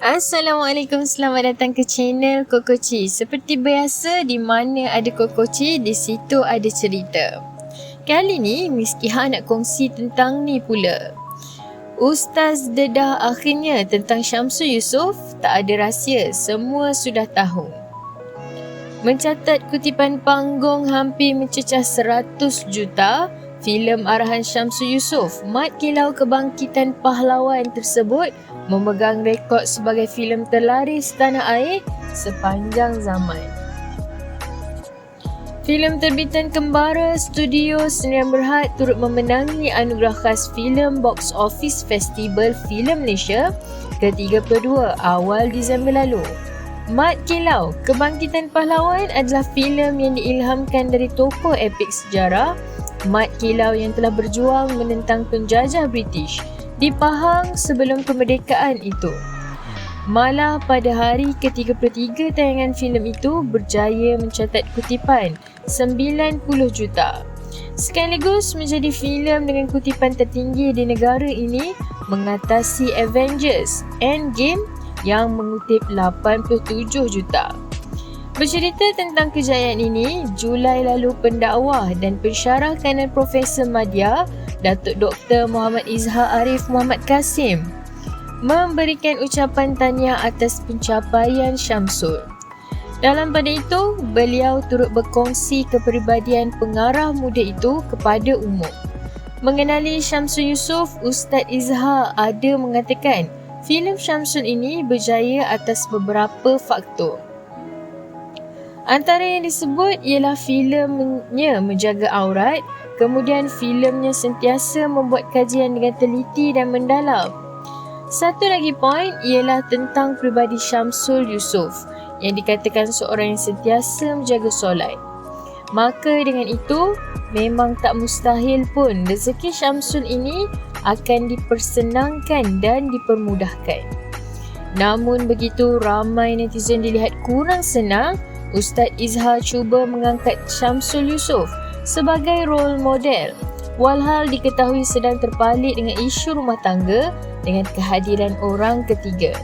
Assalamualaikum, selamat datang ke channel Kokoci. Seperti biasa, di mana ada Kokoci, di situ ada cerita. Kali ni Miss Kiha nak kongsi tentang ni pula. Ustaz dedah akhirnya tentang Syamsul Yusof, tak ada rahsia, semua sudah tahu. Mencatat kutipan panggung hampir mencecah 100 juta, filem arahan Syamsul Yusof, Mat Kilau Kebangkitan Pahlawan tersebut memegang rekod sebagai filem terlaris tanah air sepanjang zaman. Filem terbitan kembara Studio Sdn Bhd turut memenangi anugerah khas filem Box Office Festival Filem Malaysia ke-32 awal Disember lalu. Mat Kilau Kebangkitan Pahlawan adalah filem yang diilhamkan dari tokoh epik sejarah Mat Kilau yang telah berjuang menentang penjajah British di Pahang sebelum kemerdekaan itu. Malah pada hari ke-33 tayangan filem itu berjaya mencatat kutipan 90 juta. Sekaligus menjadi filem dengan kutipan tertinggi di negara ini, mengatasi Avengers Endgame yang mengutip 87 juta. Bercerita tentang kejayaan ini, Julai lalu pendakwah dan pensyarah kanan Profesor Madya, Datuk Dr. Muhammad Izhar Arif Muhammad Kasim, memberikan ucapan tahniah atas pencapaian Syamsul. Dalam pada itu, beliau turut berkongsi kepribadian pengarah muda itu kepada umum. Mengenali Syamsul Yusof, Ustaz Izhar ada mengatakan, filem Syamsul ini berjaya atas beberapa faktor. Antara yang disebut ialah filemnya menjaga aurat, kemudian filemnya sentiasa membuat kajian dengan teliti dan mendalam. Satu lagi poin ialah tentang pribadi Syamsul Yusof yang dikatakan seorang yang sentiasa menjaga solat. Maka dengan itu, memang tak mustahil pun rezeki Syamsul ini akan dipersenangkan dan dipermudahkan. Namun begitu ramai netizen dilihat kurang senang, Ustaz Izhar cuba mengangkat Syamsul Yusof sebagai role model, walhal diketahui sedang terpalit dengan isu rumah tangga dengan kehadiran orang ketiga.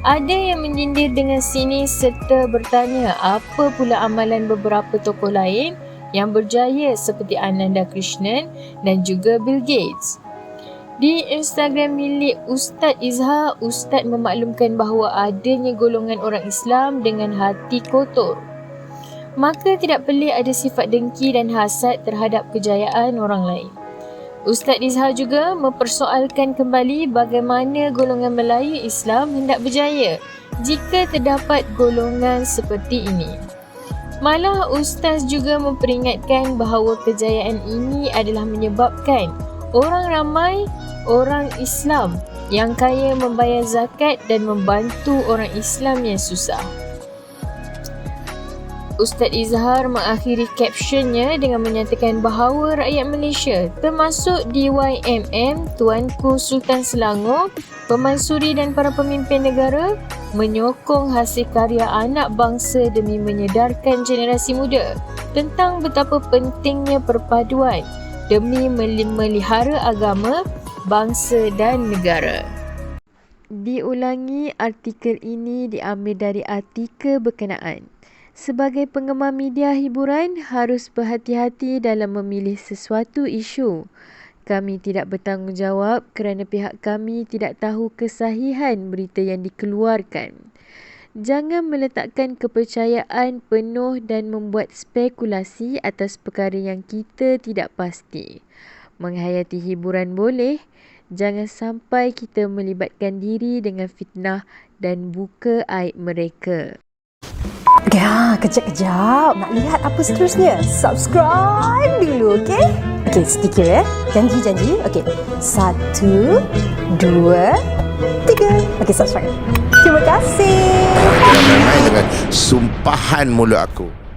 Ada yang menyindir dengan sini serta bertanya apa pula amalan beberapa tokoh lain yang berjaya seperti Ananda Krishnan dan juga Bill Gates. Di Instagram milik Ustaz Izhar, Ustaz memaklumkan bahawa adanya golongan orang Islam dengan hati kotor. Maka tidak pelik ada sifat dengki dan hasad terhadap kejayaan orang lain. Ustaz Izhar juga mempersoalkan kembali bagaimana golongan Melayu Islam hendak berjaya jika terdapat golongan seperti ini. Malah Ustaz juga memperingatkan bahawa kejayaan ini adalah menyebabkan orang ramai orang Islam yang kaya membayar zakat dan membantu orang Islam yang susah. Ustaz Izhar mengakhiri captionnya dengan menyatakan bahawa rakyat Malaysia termasuk DYMM, Tuanku Sultan Selangor, Pemansuri dan para pemimpin negara menyokong hasil karya anak bangsa demi menyedarkan generasi muda tentang betapa pentingnya perpaduan demi memelihara agama, bangsa dan negara. Diulangi, artikel ini diambil dari artikel berkenaan. Sebagai penggemar media hiburan, harus berhati-hati dalam memilih sesuatu isu. Kami tidak bertanggungjawab kerana pihak kami tidak tahu kesahihan berita yang dikeluarkan. Jangan meletakkan kepercayaan penuh dan membuat spekulasi atas perkara yang kita tidak pasti. Menghayati hiburan boleh, jangan sampai kita melibatkan diri dengan fitnah dan buka aib mereka. Ya, kejap-kejap. Nak lihat apa seterusnya? Subscribe dulu, okey? Okey, sedikit ya. Janji. Okey. 1, 2, 3. Okey, subscribe. Terima kasih. Jangan main-main dengan sumpahan mulut aku.